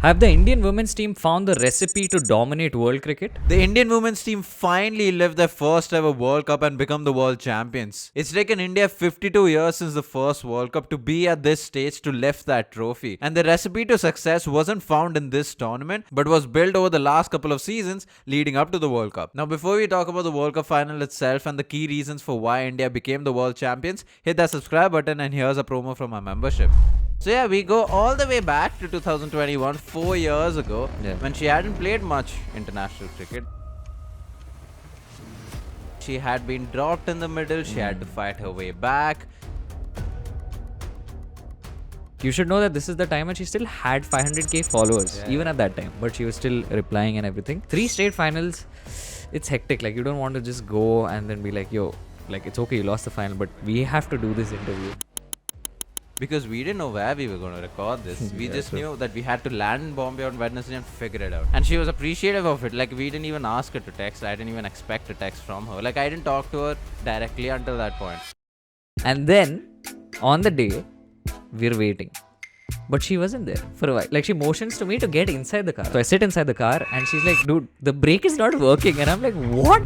Have the Indian women's team found the recipe to dominate world cricket? The Indian women's team finally lived their first ever World Cup and become the world champions. It's taken India 52 years since the first World Cup to be at this stage to lift that trophy. And the recipe to success wasn't found in this tournament, but was built over the last couple of seasons leading up to the World Cup. Now, before we talk about the World Cup final itself and the key reasons for why India became the world champions, hit that subscribe button and here's a promo from our membership. So yeah, we go all the way back to 2021, 4 years ago, when she hadn't played much international cricket. She had been dropped in the middle, she had to fight her way back. You should know that this is the time when she still had 500k followers, even at that time. But she was still replying and everything. 3 straight finals, it's hectic. Like, you don't want to just go and then be like, yo, like, it's okay, you lost the final, but we have to do this interview. Because we didn't know where we were going to record this. We just knew that we had to land in Bombay on Wednesday and figure it out. And she was appreciative of it. Like, we didn't even ask her to text. I didn't even expect a text from her. Like, I didn't talk to her directly until that point. And then, on the day, we're waiting. But she wasn't there for a while. Like, she motions to me to get inside the car. So I sit inside the car and she's like, dude, the brake is not working. And I'm like, what?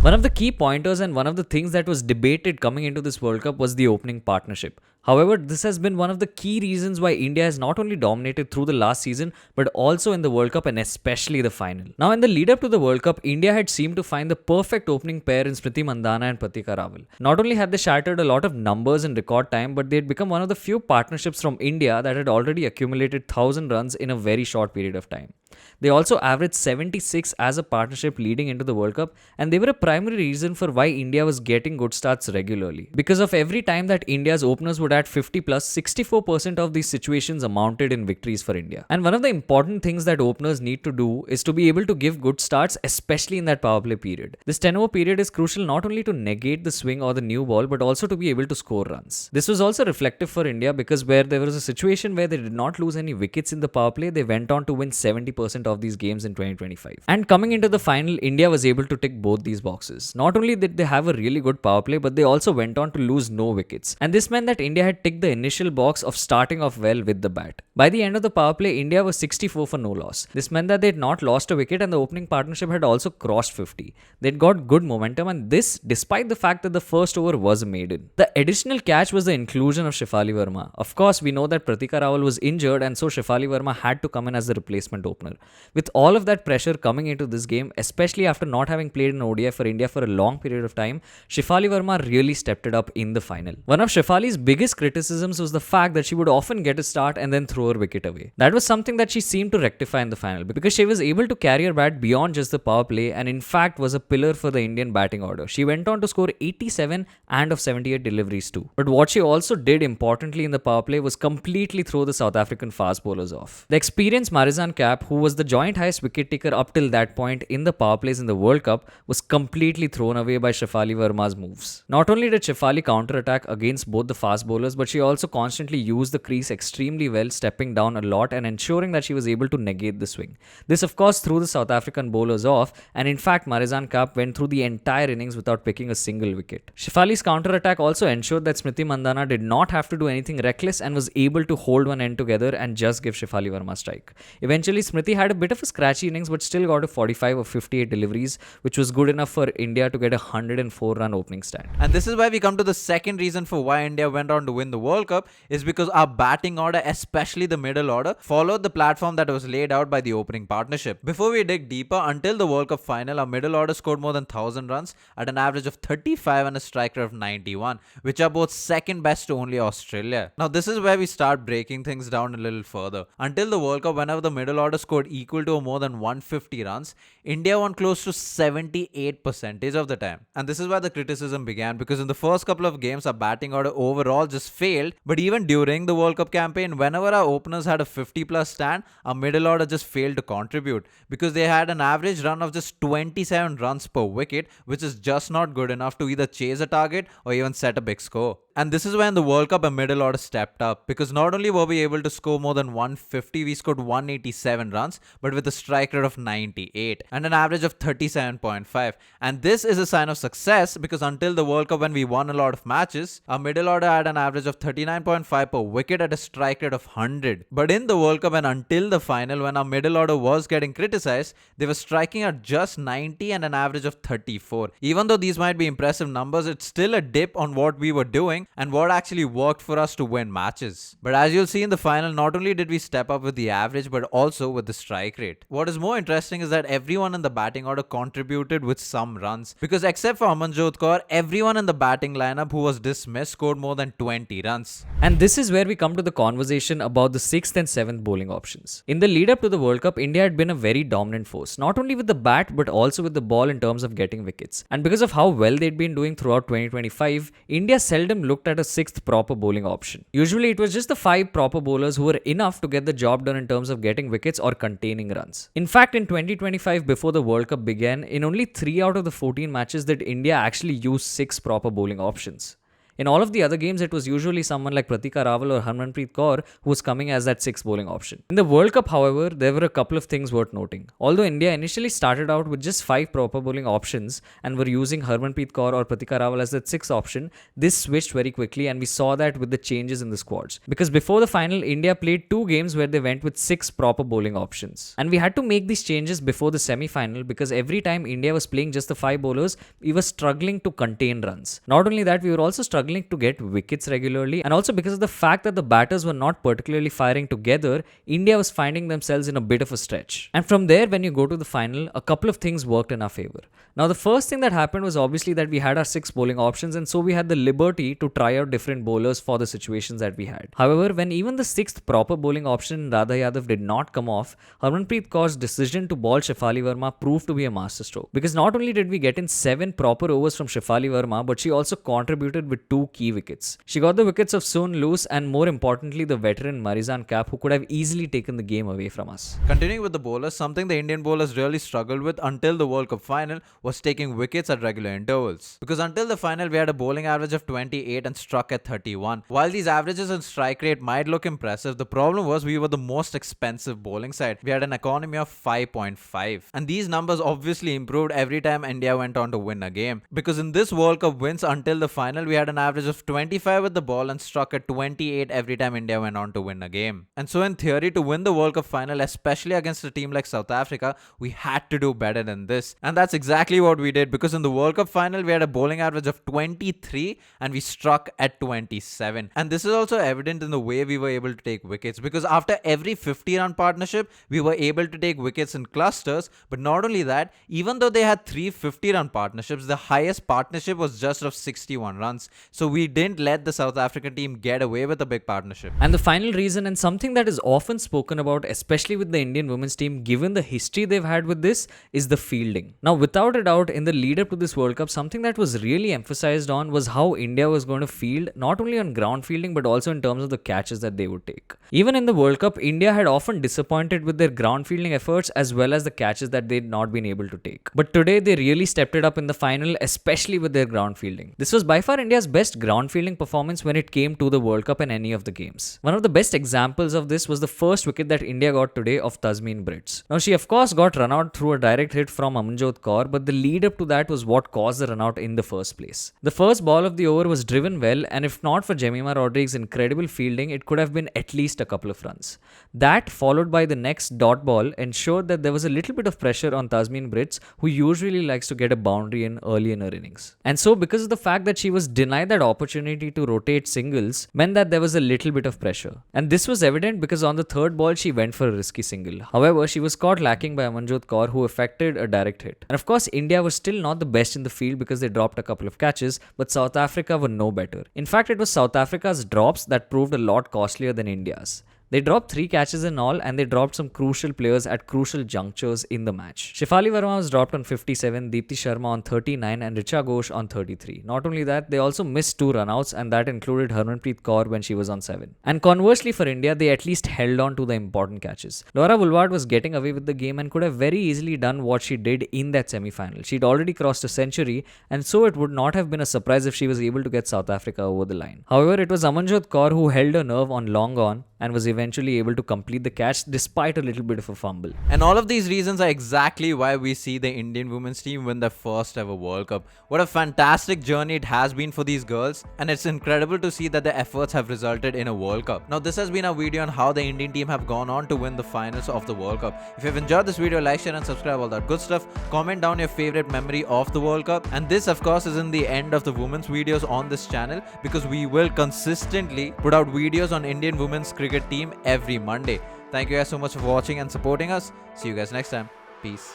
One of the key pointers and one of the things that was debated coming into this World Cup was the opening partnership. However, this has been one of the key reasons why India has not only dominated through the last season, but also in the World Cup and especially the final. Now, in the lead up to the World Cup, India had seemed to find the perfect opening pair in Smriti Mandhana and Pratik Rawal. Not only had they shattered a lot of numbers in record time, but they had become one of the few partnerships from India that had already accumulated 1,000 runs in a very short period of time. They also averaged 76 as a partnership leading into the World Cup, and they were a primary reason for why India was getting good starts regularly. Because of every time that India's openers would add 50 plus, 64% of these situations amounted in victories for India. And one of the important things that openers need to do is to be able to give good starts, especially in that power play period. This 10-over period is crucial not only to negate the swing or the new ball, but also to be able to score runs. This was also reflective for India because where there was a situation where they did not lose any wickets in the power play, they went on to win 70% of these games in 2025. And coming into the final, India was able to tick both these boxes. Not only did they have a really good power play, but they also went on to lose no wickets. And this meant that India had ticked the initial box of starting off well with the bat. By the end of the power play, India was 64 for no loss. This meant that they had not lost a wicket and the opening partnership had also crossed 50. They'd got good momentum, and this despite the fact that the first over was a maiden. The additional catch was the inclusion of Shefali Verma. Of course, we know that Pratika Rawal was injured, and so Shefali Verma had to come in as the replacement opener. With all of that pressure coming into this game, especially after not having played an ODI for India for a long period of time, Shefali Verma really stepped it up in the final. One of Shefali's biggest criticisms was the fact that she would often get a start and then throw her wicket away. That was something that she seemed to rectify in the final because she was able to carry her bat beyond just the power play and in fact was a pillar for the Indian batting order. She went on to score 87 and of 78 deliveries too. But what she also did importantly in the power play was completely throw the South African fast bowlers off. The experienced Marizanne Kapp, who was the joint highest wicket taker up till that point in the power plays in the World Cup, was completely thrown away by Shefali Verma's moves. Not only did Shefali counter-attack against both the fast bowlers, but she also constantly used the crease extremely well, stepping down a lot and ensuring that she was able to negate the swing. This of course threw the South African bowlers off, and in fact Marizanne Kapp went through the entire innings without picking a single wicket. Shefali's counter-attack also ensured that Smriti Mandhana did not have to do anything reckless and was able to hold one end together and just give Shefali Verma a strike. Eventually Smriti had a bit of a scratchy innings but still got a 45 of 58 deliveries, which was good enough for India to get a 104 run opening stand. And this is why we come to the second reason for why India went on to win the World Cup is because our batting order, especially the middle order, followed the platform that was laid out by the opening partnership. Before we dig deeper, until the World Cup final, our middle order scored more than 1,000 runs at an average of 35 and a strike rate of 91, which are both second best to only Australia. Now this is where we start breaking things down a little further. Until the World Cup, whenever the middle order scored equal to or more than 150 runs, India won close to 78% of the time. And this is where the criticism began because in the first couple of games our batting order overall just failed, but even during the World Cup campaign, whenever our openers had a 50 plus stand, our middle order just failed to contribute because they had an average run of just 27 runs per wicket, which is just not good enough to either chase a target or even set a big score. And this is when the World Cup and middle order stepped up, because not only were we able to score more than 150, we scored 187 runs, but with a strike rate of 98 and an average of 37.5. And this is a sign of success, because until the World Cup, when we won a lot of matches, our middle order had an average of 39.5 per wicket at a strike rate of 100. But in the World Cup and until the final, when our middle order was getting criticized, they were striking at just 90 and an average of 34. Even though these might be impressive numbers, it's still a dip on what we were doing and what actually worked for us to win matches. But as you'll see in the final, not only did we step up with the average, but also with the strike rate. What is more interesting is that everyone in the batting order contributed with some runs, because except for Amanjot Kaur, everyone in the batting lineup who was dismissed scored more than 20 runs. And this is where we come to the conversation about the 6th and 7th bowling options. In the lead up to the World Cup, India had been a very dominant force, not only with the bat but also with the ball in terms of getting wickets. And because of how well they'd been doing throughout 2025, India seldom looked at a 6th proper bowling option. Usually it was just the 5 proper bowlers who were enough to get the job done in terms of getting wickets or containing runs. In fact, in 2025, before the World Cup began, in only 3 out of the 14 matches did India actually use 6 proper bowling options. In all of the other games, it was usually someone like Praatibh Rawal or Harmanpreet Kaur who was coming as that 6th bowling option. In the World Cup, however, there were a couple of things worth noting. Although India initially started out with just 5 proper bowling options and were using Harmanpreet Kaur or Praatibh Rawal as that 6th option, this switched very quickly, and we saw that with the changes in the squads. Because before the final, India played 2 games where they went with 6 proper bowling options. And we had to make these changes before the semi-final, because every time India was playing just the 5 bowlers, we were struggling to contain runs. Not only that, we were also struggling to get wickets regularly, and also because of the fact that the batters were not particularly firing together, India was finding themselves in a bit of a stretch. And from there, when you go to the final, a couple of things worked in our favor. Now, the first thing that happened was obviously that we had our 6 bowling options, and so we had the liberty to try out different bowlers for the situations that we had. However, when even the 6th proper bowling option, Radha Yadav, did not come off, Harmanpreet Kaur's decision to ball Shefali Verma proved to be a masterstroke. Because not only did we get in 7 proper overs from Shefali Verma, but she also contributed with 2 key wickets. She got the wickets of Soon Loose and, more importantly, the veteran Marizan Cap, who could have easily taken the game away from us. Continuing with the bowlers, something the Indian bowlers really struggled with until the World Cup final was taking wickets at regular intervals. Because until the final, we had a bowling average of 28 and struck at 31. While these averages and strike rate might look impressive, the problem was we were the most expensive bowling side. We had an economy of 5.5. And these numbers obviously improved every time India went on to win a game. Because in this World Cup wins until the final, we had an average of 25 with the ball and struck at 28 every time India went on to win a game. And so in theory, to win the World Cup final, especially against a team like South Africa, we had to do better than this. And that's exactly what we did, because in the World Cup final, we had a bowling average of 23 and we struck at 27. And this is also evident in the way we were able to take wickets, because after every 50-run partnership, we were able to take wickets in clusters. But not only that, even though they had 3 50-run partnerships, the highest partnership was just of 61 runs. So we didn't let the South African team get away with a big partnership. And the final reason, and something that is often spoken about, especially with the Indian women's team, given the history they've had with this, is the fielding. Now, without a doubt, in the lead up to this World Cup, something that was really emphasized on was how India was going to field, not only on ground fielding, but also in terms of the catches that they would take. Even in the World Cup, India had often disappointed with their ground fielding efforts as well as the catches that they'd not been able to take. But today, they really stepped it up in the final, especially with their ground fielding. This was by far India's best ground fielding performance when it came to the World Cup in any of the games. One of the best examples of this was the first wicket that India got today of Tasmin Brits. Now, she of course got run out through a direct hit from Amanjot Kaur, but the lead up to that was what caused the run out in the first place. The first ball of the over was driven well, and if not for Jemima Rodriguez's incredible fielding, it could have been at least a couple of runs. That, followed by the next dot ball, ensured that there was a little bit of pressure on Tasmin Brits, who usually likes to get a boundary in early in her innings. And so, because of the fact that she was denied that opportunity to rotate singles, meant that there was a little bit of pressure. And this was evident because on the third ball, she went for a risky single. However, she was caught lacking by Amanjot Kaur, who effected a direct hit. And of course, India was still not the best in the field because they dropped a couple of catches, but South Africa were no better. In fact, it was South Africa's drops that proved a lot costlier than India's. They dropped 3 catches in all, and they dropped some crucial players at crucial junctures in the match. Shefali Verma was dropped on 57, Deepti Sharma on 39, and Richa Ghosh on 33. Not only that, they also missed 2 runouts, and that included Harmanpreet Kaur when she was on 7. And conversely for India, they at least held on to the important catches. Laura Woolward was getting away with the game and could have very easily done what she did in that semi-final. She'd already crossed a century, and so it would not have been a surprise if she was able to get South Africa over the line. However, it was Amanjot Kaur who held her nerve on long on and was eventually able to complete the catch despite a little bit of a fumble. And all of these reasons are exactly why we see the Indian women's team win their first ever World Cup. What a fantastic journey it has been for these girls, and it's incredible to see that their efforts have resulted in a World Cup. Now, this has been a video on how the Indian team have gone on to win the finals of the World Cup. If you've enjoyed this video, like, share and subscribe, all that good stuff. Comment down your favorite memory of the World Cup. And this, of course, isn't the end of the women's videos on this channel, because we will consistently put out videos on Indian women's cricket team every Monday. Thank you guys so much for watching and supporting us. See you guys next time. Peace.